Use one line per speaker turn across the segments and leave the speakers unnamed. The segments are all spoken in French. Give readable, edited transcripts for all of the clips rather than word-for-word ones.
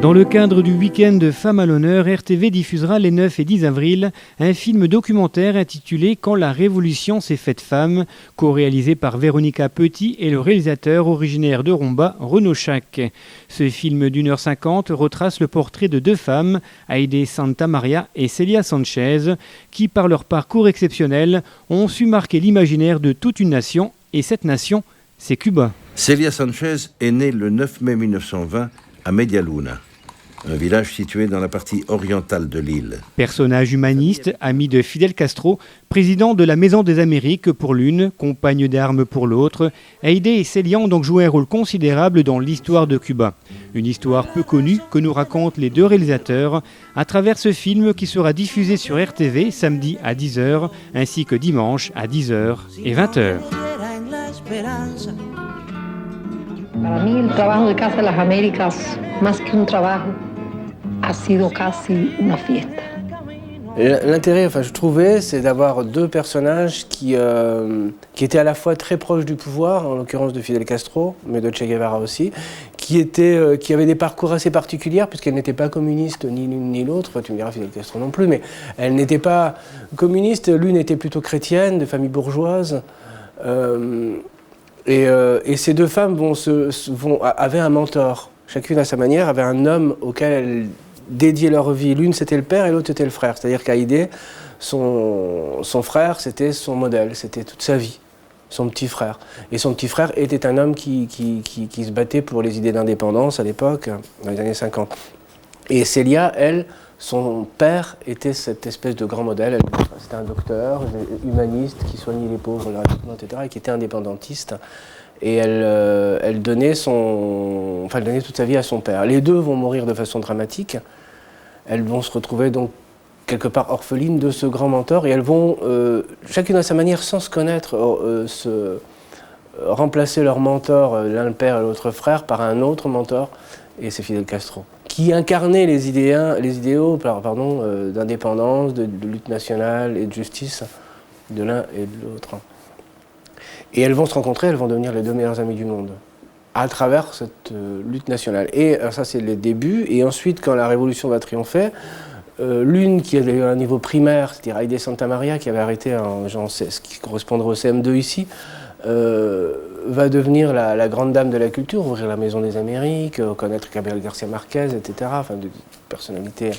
Dans le cadre du week-end Femmes à l'honneur, RTV diffusera les 9 et 10 avril un film documentaire intitulé « Quand la Révolution s'est faite femme », co-réalisé par Véronica Petit et le réalisateur originaire de Romba, Renaud Chac. Ce film d'1h50 retrace le portrait de deux femmes, Aide Santamaria et Celia Sanchez, qui par leur parcours exceptionnel ont su marquer l'imaginaire de toute une nation, et cette nation, c'est Cuba.
Celia Sanchez est née le 9 mai 1920 à Medialuna, un village situé dans la partie orientale de l'île.
Personnage humaniste, ami de Fidel Castro, président de la Maison des Amériques pour l'une, compagne d'armes pour l'autre, Aide et Celia ont donc joué un rôle considérable dans l'histoire de Cuba. Une histoire peu connue que nous racontent les deux réalisateurs à travers ce film qui sera diffusé sur RTV samedi à 10h ainsi que dimanche à 10h et 20h.
Para mí, el trabajo de Casa de las Américas, más que un trabajo, ha sido casi una fiesta.
L'intérêt, je trouvais, c'est d'avoir deux personnages qui étaient à la fois très proches du pouvoir, en l'occurrence de Fidel Castro, mais de Che Guevara aussi, qui avaient des parcours assez particuliers, puisqu'elles n'étaient pas communistes, ni l'une ni l'autre. Enfin, tu me diras Fidel Castro non plus, mais elles n'étaient pas communistes. L'une était plutôt chrétienne, de famille bourgeoise. Et ces deux femmes avaient un mentor. Chacune à sa manière avait un homme auquel elles dédiaient leur vie. L'une c'était le père et l'autre c'était le frère. C'est-à-dire qu'Aïdé, son frère, c'était son modèle, c'était toute sa vie, son petit frère. Et son petit frère était un homme qui se battait pour les idées d'indépendance à l'époque, dans les années 50. Et Celia, elle, son père était cette espèce de grand modèle. C'était un docteur humaniste qui soignait les pauvres gratuitement, etc., et qui était indépendantiste. Et elle donnait toute sa vie à son père. Les deux vont mourir de façon dramatique. Elles vont se retrouver donc quelque part orphelines de ce grand mentor, et elles vont, chacune à sa manière, sans se connaître, remplacer leur mentor, l'un le père et l'autre frère, par un autre mentor, et c'est Fidel Castro, qui incarnait les idéaux d'indépendance, de lutte nationale et de justice de l'un et de l'autre. Et elles vont se rencontrer, elles vont devenir les deux meilleures amies du monde, à travers cette lutte nationale. Et alors ça, c'est le début, et ensuite, quand la Révolution va triompher, l'une qui avait un niveau primaire, c'est-à-dire Aide Santamaria, qui avait arrêté ce qui correspondrait au CM2 ici, va devenir la grande dame de la culture, ouvrir la Maison des Amériques, connaître Gabriel Garcia Marquez, etc., enfin de personnalités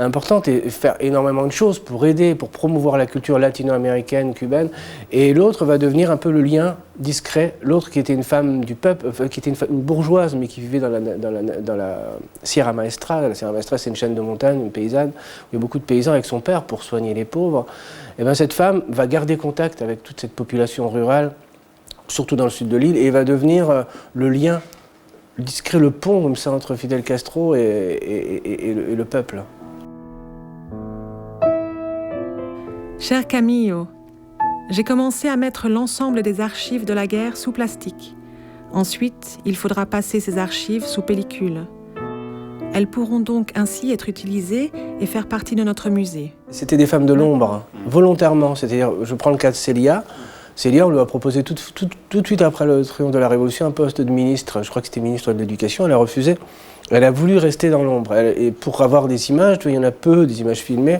importantes, et faire énormément de choses pour aider, pour promouvoir la culture latino-américaine, cubaine. Et l'autre va devenir un peu le lien discret, l'autre qui était une femme du peuple, qui était une bourgeoise, mais qui vivait dans la Sierra Maestra. La Sierra Maestra, c'est une chaîne de montagne, une paysanne, où il y a beaucoup de paysans avec son père pour soigner les pauvres. Et bien cette femme va garder contact avec toute cette population rurale, surtout dans le sud de l'île, et va devenir le lien discret, le pont comme ça entre Fidel Castro et le peuple.
Cher Camillo, j'ai commencé à mettre l'ensemble des archives de la guerre sous plastique. Ensuite, il faudra passer ces archives sous pellicule. Elles pourront donc ainsi être utilisées et faire partie de notre musée.
C'était des femmes de l'ombre, volontairement. C'est-à-dire, je prends le cas de Celia. Celia, on lui a proposé tout de suite après le triomphe de la Révolution un poste de ministre. Je crois que c'était ministre de l'Éducation, elle a refusé. Elle a voulu rester dans l'ombre. Et pour avoir des images, il y en a peu, des images filmées,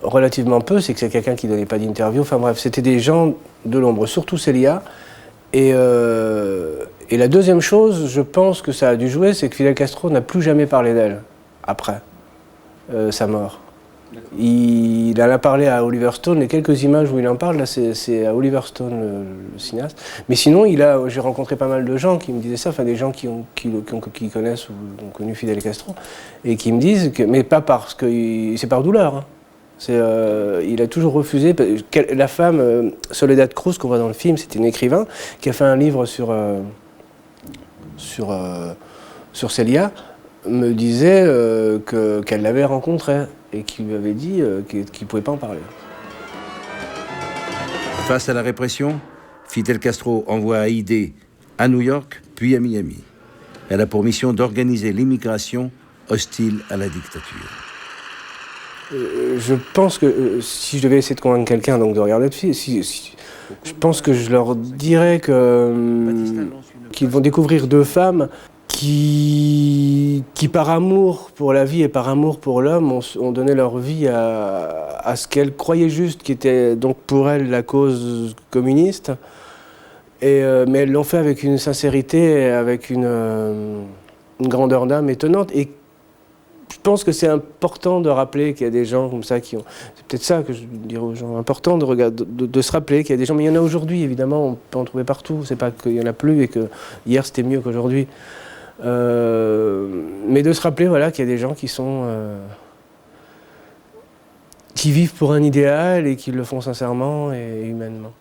relativement peu, c'est que c'est quelqu'un qui ne donnait pas d'interview. Enfin bref, c'était des gens de l'ombre, surtout Celia. Et la deuxième chose, je pense que ça a dû jouer, c'est que Fidel Castro n'a plus jamais parlé d'elle, après sa mort. Il en a parlé à Oliver Stone, les quelques images où il en parle, là, c'est à Oliver Stone, le cinéaste. Mais sinon, j'ai rencontré pas mal de gens qui me disaient ça, enfin des gens qui connaissent ou ont connu Fidel Castro, et qui me disent que, mais pas parce que c'est par douleur. Hein. Il a toujours refusé. La femme, Soledad Cruz, qu'on voit dans le film, c'était une écrivain qui a fait un livre sur Celia, me disait qu'elle l'avait rencontrée et qu'il lui avait dit qu'il ne pouvait pas en parler.
Face à la répression, Fidel Castro envoie Aïdé à New York, puis à Miami. Elle a pour mission d'organiser l'immigration hostile à la dictature.
Je pense que si je devais essayer de convaincre quelqu'un de regarder le film, je pense que je leur dirais qu'ils vont découvrir deux femmes qui par amour pour la vie et par amour pour l'homme, ont donné leur vie à ce qu'elles croyaient juste, qui était donc pour elles la cause communiste. Mais elles l'ont fait avec une sincérité, avec une grandeur d'âme étonnante. Et je pense que c'est important de rappeler qu'il y a des gens comme ça qui ont... C'est peut-être ça que je dirais aux gens, important de se rappeler qu'il y a des gens, mais il y en a aujourd'hui évidemment, on peut en trouver partout, c'est pas qu'il y en a plus et que hier c'était mieux qu'aujourd'hui. Mais de se rappeler voilà, qu'il y a des gens qui vivent pour un idéal et qui le font sincèrement et humainement.